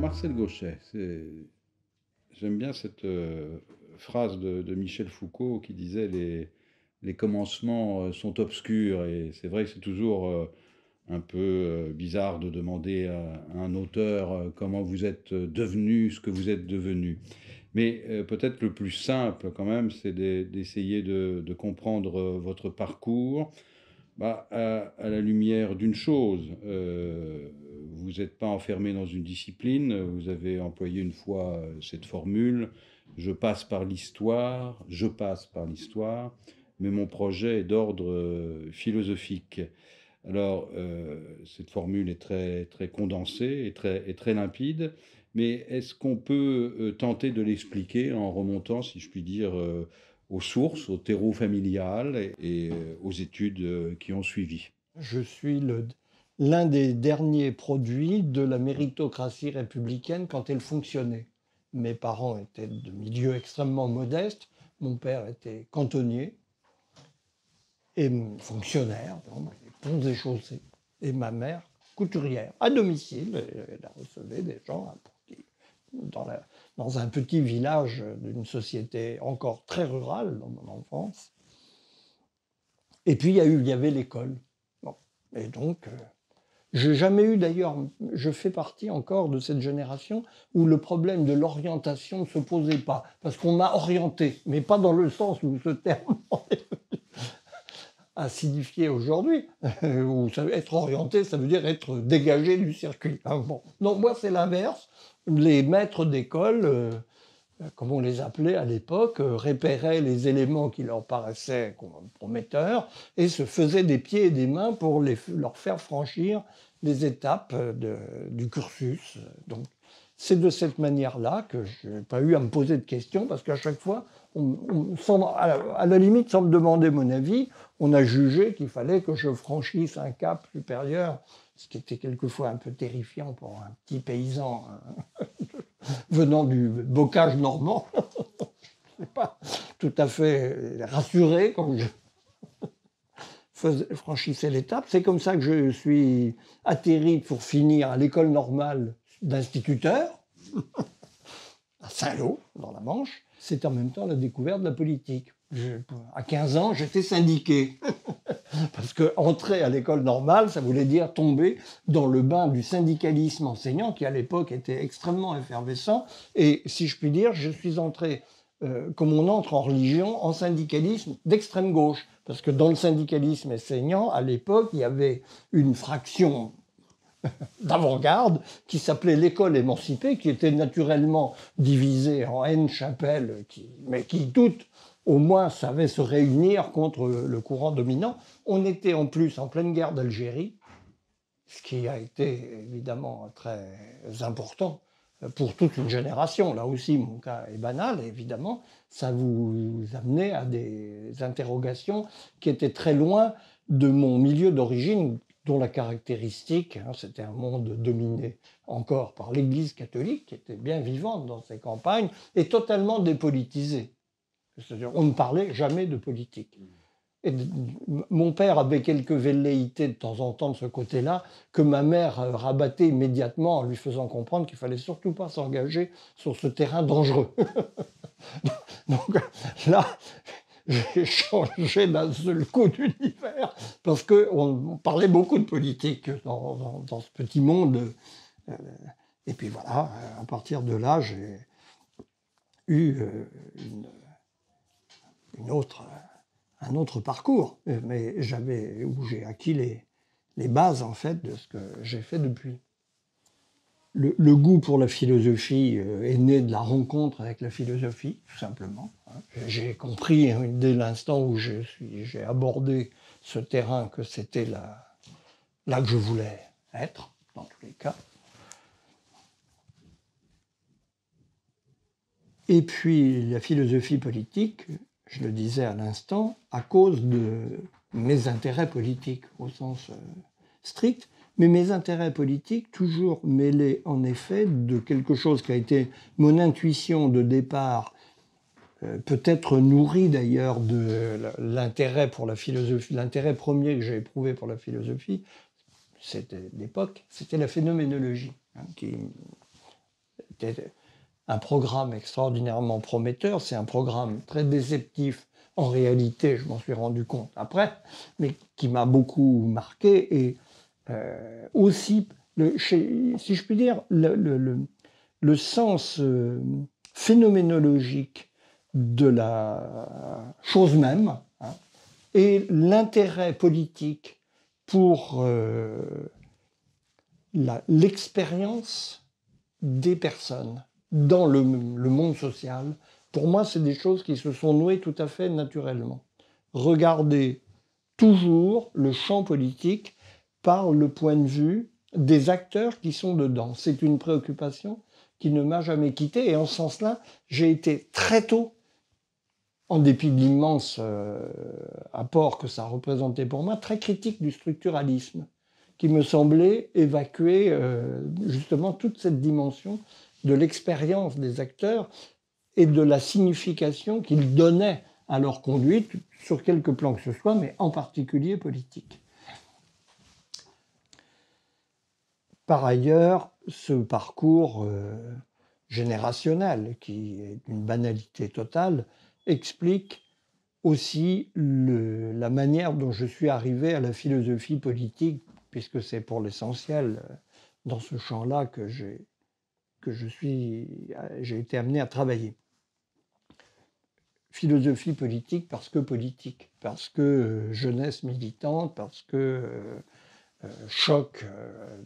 Marcel Gauchet, j'aime bien cette phrase de Michel Foucault qui disait les commencements sont obscurs, et c'est vrai que c'est toujours un peu bizarre de demander à un auteur comment vous êtes devenu ce que vous êtes devenu. Mais peut-être le plus simple quand même, c'est d'essayer de comprendre votre parcours à la lumière d'une chose. Vous n'êtes pas enfermé dans une discipline, vous avez employé une fois cette formule, je passe par l'histoire, mais mon projet est d'ordre philosophique. Alors, cette formule est très condensée et très limpide, mais est-ce qu'on peut tenter de l'expliquer en remontant, si je puis dire, aux sources, au terreau familial et aux études qui ont suivi? Je suis l'un des derniers produits de la méritocratie républicaine quand elle fonctionnait. Mes parents étaient de milieux extrêmement modestes. Mon père était cantonnier et fonctionnaire, ponts et chaussées. Et ma mère, couturière, à domicile. Elle recevait des gens dans un petit village d'une société encore très rurale dans mon enfance. Et puis il y avait l'école. Bon. Et donc, j'ai jamais eu d'ailleurs, je fais partie encore de cette génération où le problème de l'orientation ne se posait pas. Parce qu'on m'a orienté, mais pas dans le sens où ce terme a signifié aujourd'hui. Être orienté, ça veut dire être dégagé du circuit. Bon. Donc moi, c'est l'inverse. Les maîtres d'école, comme on les appelait à l'époque, repéraient les éléments qui leur paraissaient prometteurs et se faisaient des pieds et des mains pour leur faire franchir les étapes du cursus. Donc, c'est de cette manière-là que je n'ai pas eu à me poser de questions, parce qu'à chaque fois, à la limite, sans me demander mon avis, on a jugé qu'il fallait que je franchisse un cap supérieur, ce qui était quelquefois un peu terrifiant pour un petit paysan venant du bocage normand. Je n'ai pas tout à fait rassuré quand je franchissais l'étape. C'est comme ça que je suis atterri pour finir à l'école normale d'instituteur, à Saint-Lô, dans la Manche. C'est en même temps la découverte de la politique. À 15 ans, j'étais syndiqué. Parce qu'entrer à l'école normale, ça voulait dire tomber dans le bain du syndicalisme enseignant, qui à l'époque était extrêmement effervescent. Et si je puis dire, je suis entré, comme on entre en religion, en syndicalisme d'extrême gauche. Parce que dans le syndicalisme enseignant, à l'époque, il y avait une fraction d'avant-garde qui s'appelait l'école émancipée, qui était naturellement divisée en N chapelles, mais qui toutes au moins savaient se réunir contre le courant dominant. On était en plus en pleine guerre d'Algérie, ce qui a été évidemment très important pour toute une génération. Là aussi, mon cas est banal, évidemment. Ça vous amenait à des interrogations qui étaient très loin de mon milieu d'origine, dont la caractéristique, c'était un monde dominé encore par l'Église catholique, qui était bien vivante dans ses campagnes, et totalement dépolitisée. C'est-à-dire, on ne parlait jamais de politique. Et mon père avait quelques velléités de temps en temps de ce côté-là, que ma mère rabattait immédiatement en lui faisant comprendre qu'il ne fallait surtout pas s'engager sur ce terrain dangereux. Donc là, j'ai changé d'un seul coup d'univers, parce qu'on parlait beaucoup de politique dans ce petit monde. Et puis voilà, à partir de là, j'ai eu un autre parcours, mais où j'ai acquis les bases en fait de ce que j'ai fait depuis. Le goût pour la philosophie est né de la rencontre avec la philosophie, tout simplement. J'ai compris dès l'instant où j'ai abordé ce terrain que c'était là que je voulais être, dans tous les cas. Et puis la philosophie politique, je le disais à l'instant, à cause de mes intérêts politiques au sens strict, mais mes intérêts politiques toujours mêlés en effet de quelque chose qui a été mon intuition de départ, peut-être nourrie d'ailleurs de l'intérêt pour la philosophie. L'intérêt premier que j'ai éprouvé pour la philosophie, c'était d'époque, c'était la phénoménologie, qui était un programme extraordinairement prometteur. C'est un programme très déceptif en réalité, je m'en suis rendu compte après, mais qui m'a beaucoup marqué. Et aussi, si je puis dire, le sens phénoménologique de la chose même, hein, et l'intérêt politique pour l'expérience des personnes dans le monde social. Pour moi, c'est des choses qui se sont nouées tout à fait naturellement. Regarder toujours le champ politique par le point de vue des acteurs qui sont dedans. C'est une préoccupation qui ne m'a jamais quitté. Et en ce sens-là, j'ai été très tôt, en dépit de l'immense apport que ça représentait pour moi, très critique du structuralisme, qui me semblait évacuer justement toute cette dimension de l'expérience des acteurs et de la signification qu'ils donnaient à leur conduite, sur quelque plan que ce soit, mais en particulier politique. Par ailleurs, ce parcours générationnel, qui est une banalité totale, explique aussi la manière dont je suis arrivé à la philosophie politique, puisque c'est pour l'essentiel dans ce champ-là que j'ai été amené à travailler. Philosophie politique parce que jeunesse militante, parce que choc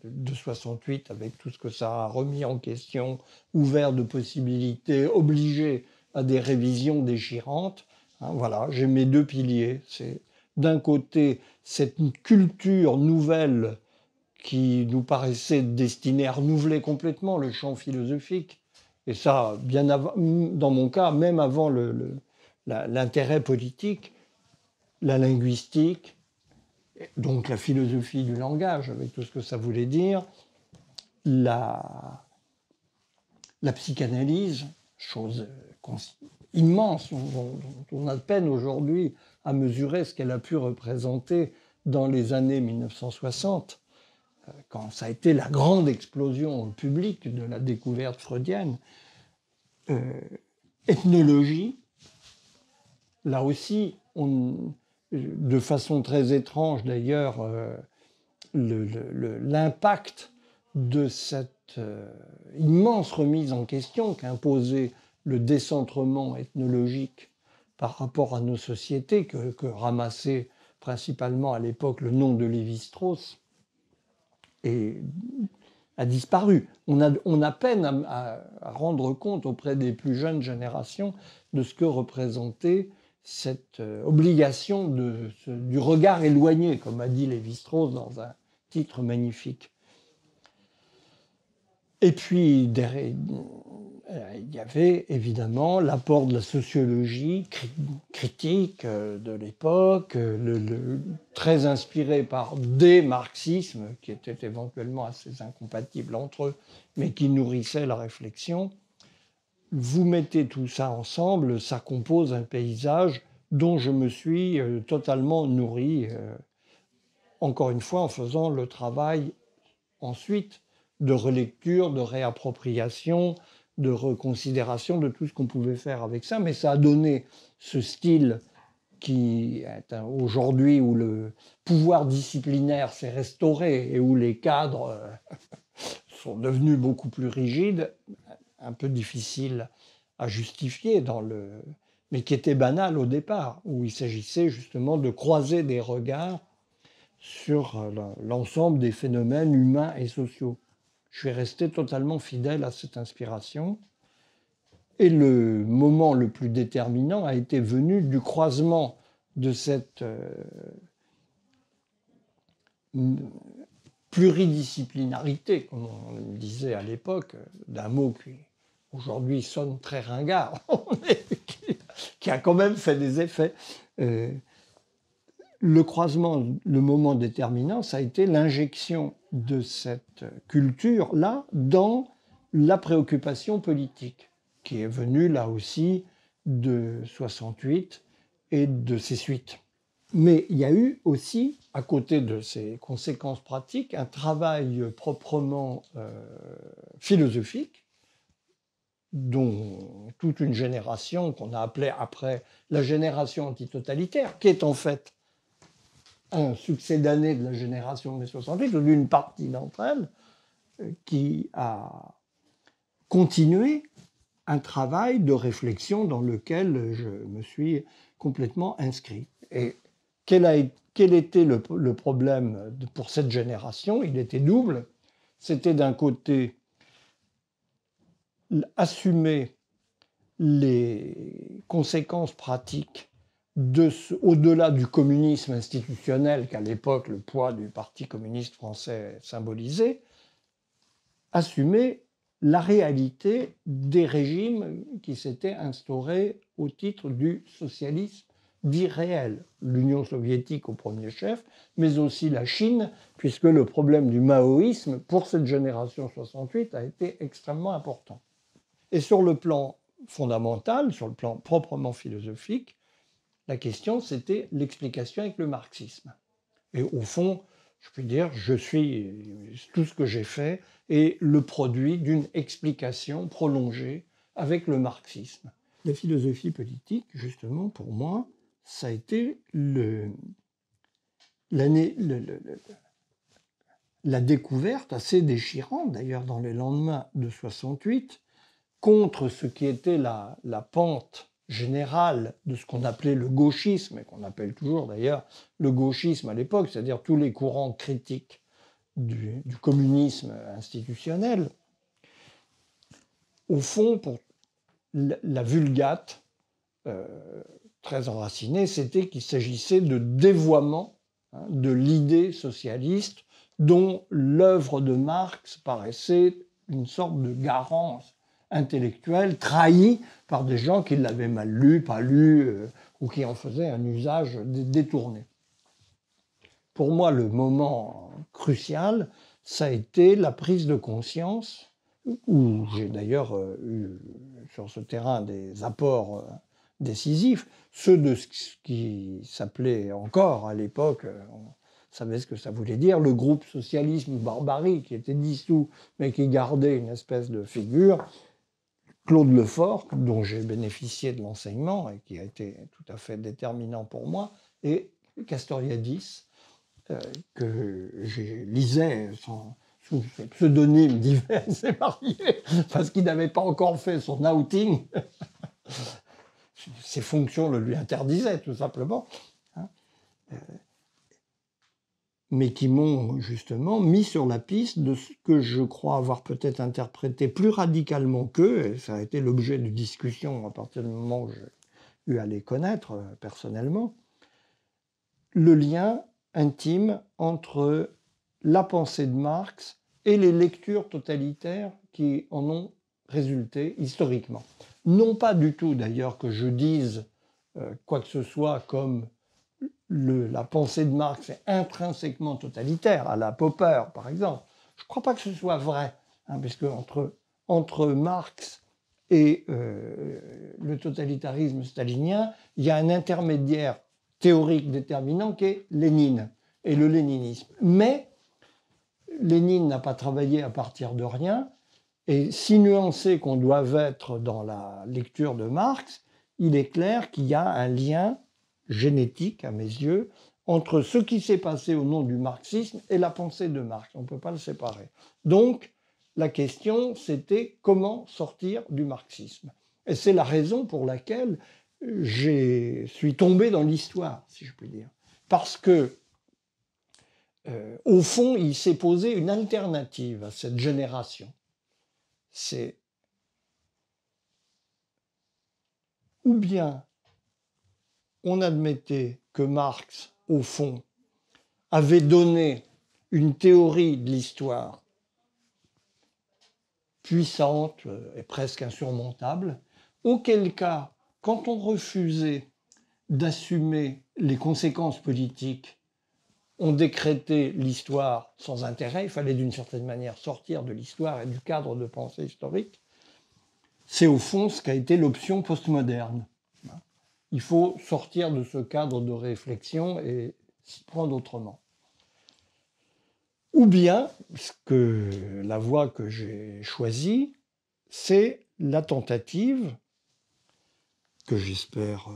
de 68 avec tout ce que ça a remis en question, ouvert de possibilités, obligé à des révisions déchirantes. Hein, voilà, j'ai mes deux piliers. C'est d'un côté cette culture nouvelle qui nous paraissait destinée à renouveler complètement le champ philosophique, et ça, bien avant, dans mon cas, même avant l'intérêt politique, la linguistique, donc la philosophie du langage, avec tout ce que ça voulait dire, la psychanalyse, chose immense, dont on a peine aujourd'hui à mesurer ce qu'elle a pu représenter dans les années 1960, quand ça a été la grande explosion publique de la découverte freudienne. Ethnologie, là aussi, de façon très étrange d'ailleurs, l'impact de cette immense remise en question qu'imposait le décentrement ethnologique par rapport à nos sociétés, que ramassait principalement à l'époque le nom de Lévi-Strauss, a disparu. On a peine à rendre compte auprès des plus jeunes générations de ce que représentait cette obligation du regard éloigné, comme a dit Lévi-Strauss dans un titre magnifique. Et puis, il y avait évidemment l'apport de la sociologie critique de l'époque, très inspiré par des marxismes qui étaient éventuellement assez incompatibles entre eux, mais qui nourrissaient la réflexion. Vous mettez tout ça ensemble, ça compose un paysage dont je me suis totalement nourri, encore une fois en faisant le travail ensuite de relecture, de réappropriation, de reconsidération de tout ce qu'on pouvait faire avec ça. Mais ça a donné ce style qui est aujourd'hui où le pouvoir disciplinaire s'est restauré et où les cadres sont devenus beaucoup plus rigides, un peu difficile à justifier, mais qui était banal au départ, où il s'agissait justement de croiser des regards sur l'ensemble des phénomènes humains et sociaux. Je suis resté totalement fidèle à cette inspiration. Et le moment le plus déterminant a été venu du croisement de cette pluridisciplinarité, comme on le disait à l'époque, d'un mot qui aujourd'hui sonne très ringard, qui a quand même fait des effets. Le croisement, le moment déterminant, ça a été l'injection de cette culture-là dans la préoccupation politique, qui est venue là aussi de 68 et de ses suites. Mais il y a eu aussi, à côté de ces conséquences pratiques, un travail proprement philosophique, dont toute une génération qu'on a appelée après la génération antitotalitaire, qui est en fait un succédané de la génération de mai 68, ou d'une partie d'entre elles, qui a continué un travail de réflexion dans lequel je me suis complètement inscrit. Et quel était le problème pour cette génération? Il était double. C'était d'un côté assumer les conséquences pratiques au-delà du communisme institutionnel qu'à l'époque le poids du Parti communiste français symbolisait, assumer la réalité des régimes qui s'étaient instaurés au titre du socialisme dit réel. L'Union soviétique au premier chef, mais aussi la Chine, puisque le problème du maoïsme, pour cette génération 68, a été extrêmement important. Et sur le plan fondamental, sur le plan proprement philosophique, la question, c'était l'explication avec le marxisme. Et au fond, je peux dire, tout ce que j'ai fait est le produit d'une explication prolongée avec le marxisme. La philosophie politique, justement, pour moi, ça a été la découverte assez déchirante, d'ailleurs, dans les lendemains de 68, contre ce qui était la pente générale de ce qu'on appelait le gauchisme, et qu'on appelle toujours d'ailleurs le gauchisme à l'époque, c'est-à-dire tous les courants critiques du communisme institutionnel. Au fond, pour la Vulgate, très enracinée, c'était qu'il s'agissait de dévoiement de l'idée socialiste dont l'œuvre de Marx paraissait une sorte de garance intellectuelle trahie par des gens qui l'avaient mal lu, pas lu, ou qui en faisaient un usage détourné. Pour moi, le moment crucial, ça a été la prise de conscience, où j'ai d'ailleurs eu sur ce terrain des apports décisifs, ceux de ce qui s'appelait encore à l'époque, on savait ce que ça voulait dire, le groupe Socialisme Barbarie, qui était dissous, mais qui gardait une espèce de figure, Claude Lefort, dont j'ai bénéficié de l'enseignement et qui a été tout à fait déterminant pour moi, et Castoriadis, que je lisais sous pseudonymes divers et variés, parce qu'il n'avait pas encore fait son outing. Ses fonctions le lui interdisaient, tout simplement. Mais qui m'ont justement mis sur la piste de ce que je crois avoir peut-être interprété plus radicalement qu'eux, et ça a été l'objet de discussions à partir du moment où j'ai eu à les connaître personnellement, le lien intime entre la pensée de Marx et les lectures totalitaires qui en ont résulté historiquement. Non pas du tout d'ailleurs que je dise quoi que ce soit comme la pensée de Marx est intrinsèquement totalitaire, à la Popper par exemple. Je ne crois pas que ce soit vrai, puisque entre Marx et le totalitarisme stalinien, il y a un intermédiaire théorique déterminant qui est Lénine et le léninisme. Mais Lénine n'a pas travaillé à partir de rien, et si nuancé qu'on doit être dans la lecture de Marx, il est clair qu'il y a un lien génétique, à mes yeux, entre ce qui s'est passé au nom du marxisme et la pensée de Marx. On ne peut pas le séparer. Donc, la question, c'était comment sortir du marxisme. Et c'est la raison pour laquelle je suis tombé dans l'histoire, si je puis dire. Parce que, au fond, il s'est posé une alternative à cette génération. C'est ou bien on admettait que Marx, au fond, avait donné une théorie de l'histoire puissante et presque insurmontable, auquel cas, quand on refusait d'assumer les conséquences politiques, on décrétait l'histoire sans intérêt, il fallait d'une certaine manière sortir de l'histoire et du cadre de pensée historique. C'est au fond ce qu'a été l'option postmoderne. Il faut sortir de ce cadre de réflexion et s'y prendre autrement. Ou bien, la voie que j'ai choisie, c'est la tentative, que j'espère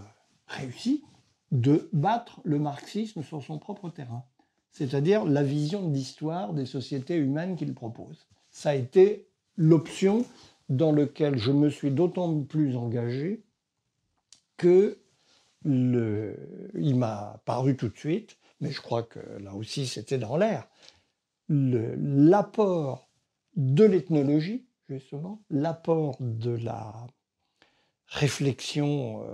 réussie, de battre le marxisme sur son propre terrain, c'est-à-dire la vision de l'histoire des sociétés humaines qu'il propose. Ça a été l'option dans laquelle je me suis d'autant plus engagé que il m'a paru tout de suite, mais je crois que là aussi c'était dans l'air, l'apport de l'ethnologie, justement, l'apport de la réflexion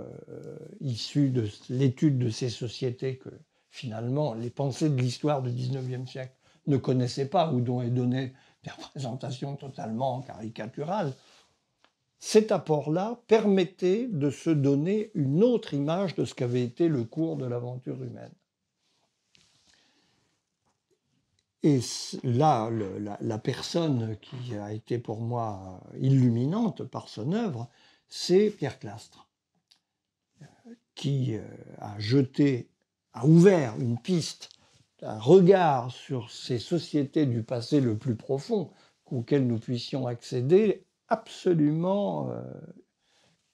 issue de l'étude de ces sociétés que finalement les pensées de l'histoire du XIXe siècle ne connaissaient pas ou dont est donné des représentations totalement caricaturales. Cet apport-là permettait de se donner une autre image de ce qu'avait été le cours de l'aventure humaine. Et là, la personne qui a été pour moi illuminante par son œuvre, c'est Pierre Clastres, qui a ouvert une piste, un regard sur ces sociétés du passé le plus profond auxquelles nous puissions accéder, absolument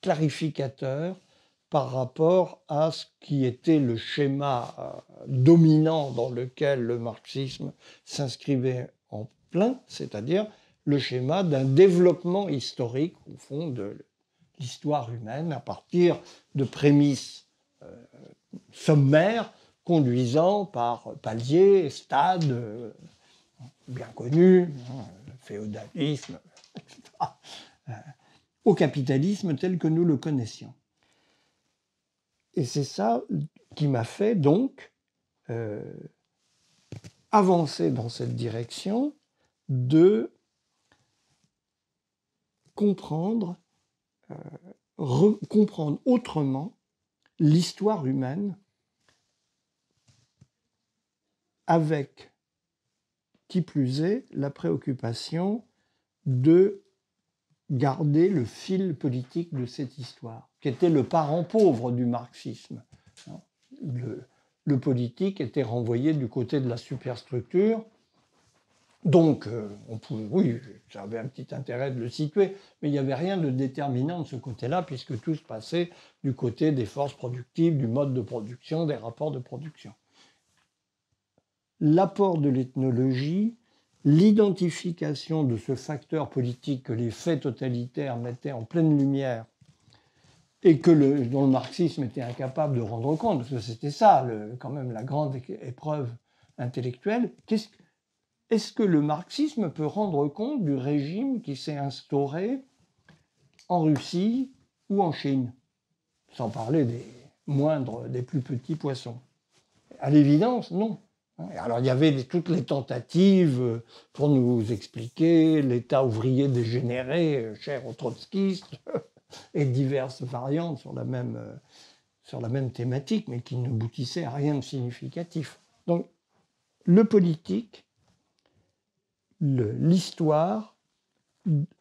clarificateur par rapport à ce qui était le schéma dominant dans lequel le marxisme s'inscrivait en plein, c'est-à-dire le schéma d'un développement historique, au fond, de l'histoire humaine, à partir de prémices sommaires, conduisant par paliers, stades bien connus, le féodalisme, etc., au capitalisme tel que nous le connaissions. Et c'est ça qui m'a fait donc avancer dans cette direction de comprendre autrement l'histoire humaine avec, qui plus est, la préoccupation de garder le fil politique de cette histoire, qui était le parent pauvre du marxisme. Le politique était renvoyé du côté de la superstructure. Donc, oui, j'avais un petit intérêt de le situer, mais il n'y avait rien de déterminant de ce côté-là, puisque tout se passait du côté des forces productives, du mode de production, des rapports de production. L'apport de l'ethnologie, l'identification de ce facteur politique que les faits totalitaires mettaient en pleine lumière et dont le marxisme était incapable de rendre compte, parce que c'était ça, quand même, la grande épreuve intellectuelle. Est-ce que le marxisme peut rendre compte du régime qui s'est instauré en Russie ou en Chine, sans parler des moindres, des plus petits poissons? À l'évidence, non. Alors il y avait toutes les tentatives pour nous expliquer l'état ouvrier dégénéré, cher aux trotskistes, et diverses variantes sur la même thématique, mais qui n'aboutissaient à rien de significatif. Donc le politique, l'histoire,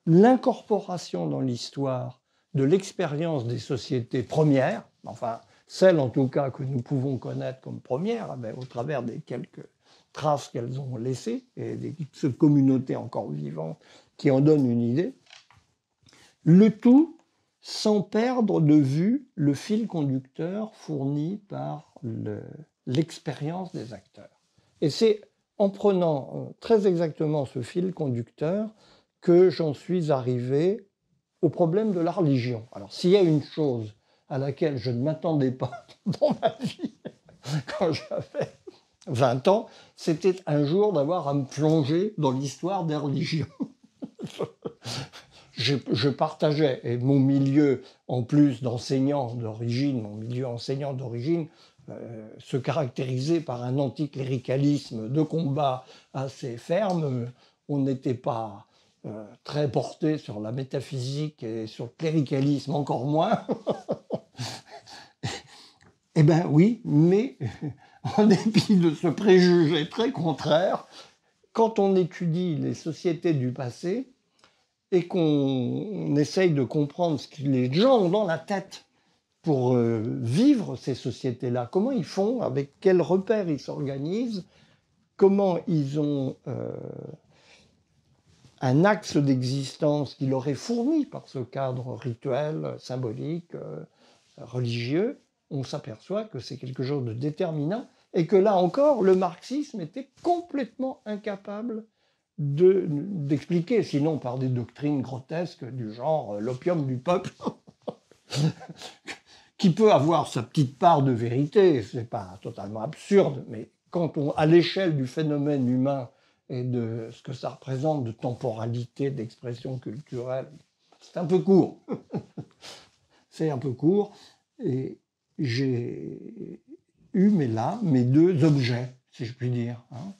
l'incorporation dans l'histoire de l'expérience des sociétés premières, enfin celles en tout cas que nous pouvons connaître comme premières, au travers des quelques traces qu'elles ont laissées, et des communautés encore vivantes qui en donnent une idée, le tout sans perdre de vue le fil conducteur fourni par l'expérience des acteurs. Et c'est en prenant très exactement ce fil conducteur que j'en suis arrivé au problème de la religion. Alors, s'il y a une chose à laquelle je ne m'attendais pas dans ma vie, quand j'avais 20 ans, c'était un jour d'avoir à me plonger dans l'histoire des religions. Je partageais, et mon milieu, en plus d'enseignant d'origine, mon milieu enseignant d'origine, se caractérisait par un anticléricalisme de combat assez ferme. On n'était pas très porté sur la métaphysique et sur le cléricalisme, encore moins. Eh bien oui, mais en dépit de ce préjugé très contraire, quand on étudie les sociétés du passé et qu'on essaye de comprendre ce que les gens ont dans la tête pour vivre ces sociétés-là, comment ils font, avec quels repères ils s'organisent, comment ils ont un axe d'existence qui leur est fourni par ce cadre rituel, symbolique, religieux, on s'aperçoit que c'est quelque chose de déterminant et que là encore, le marxisme était complètement incapable d'expliquer, sinon par des doctrines grotesques du genre l'opium du peuple, qui peut avoir sa petite part de vérité, c'est pas totalement absurde, mais quand à l'échelle du phénomène humain et de ce que ça représente de temporalité, d'expression culturelle, c'est un peu court. C'est un peu court. Et j'ai eu, mais là, mes deux objets, si je puis dire. Hein.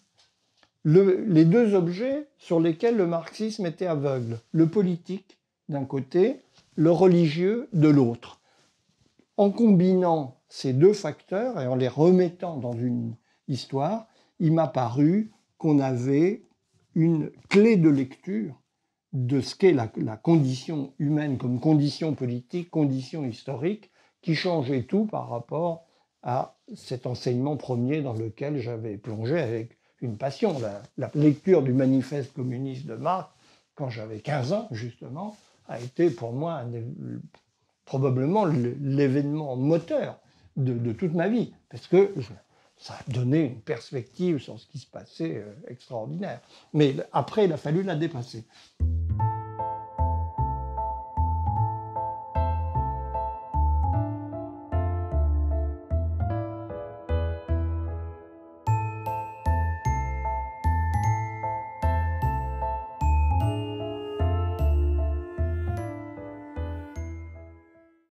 Les deux objets sur lesquels le marxisme était aveugle. Le politique, d'un côté, le religieux, de l'autre. En combinant ces deux facteurs et en les remettant dans une histoire, il m'a paru qu'on avait une clé de lecture de ce qu'est la condition humaine comme condition politique, condition historique, qui changeait tout par rapport à cet enseignement premier dans lequel j'avais plongé avec une passion. La lecture du manifeste communiste de Marx, quand j'avais 15 ans, justement, a été pour moi probablement l'événement moteur de toute ma vie, parce que ça a donné une perspective sur ce qui se passait extraordinaire. Mais après, il a fallu la dépasser.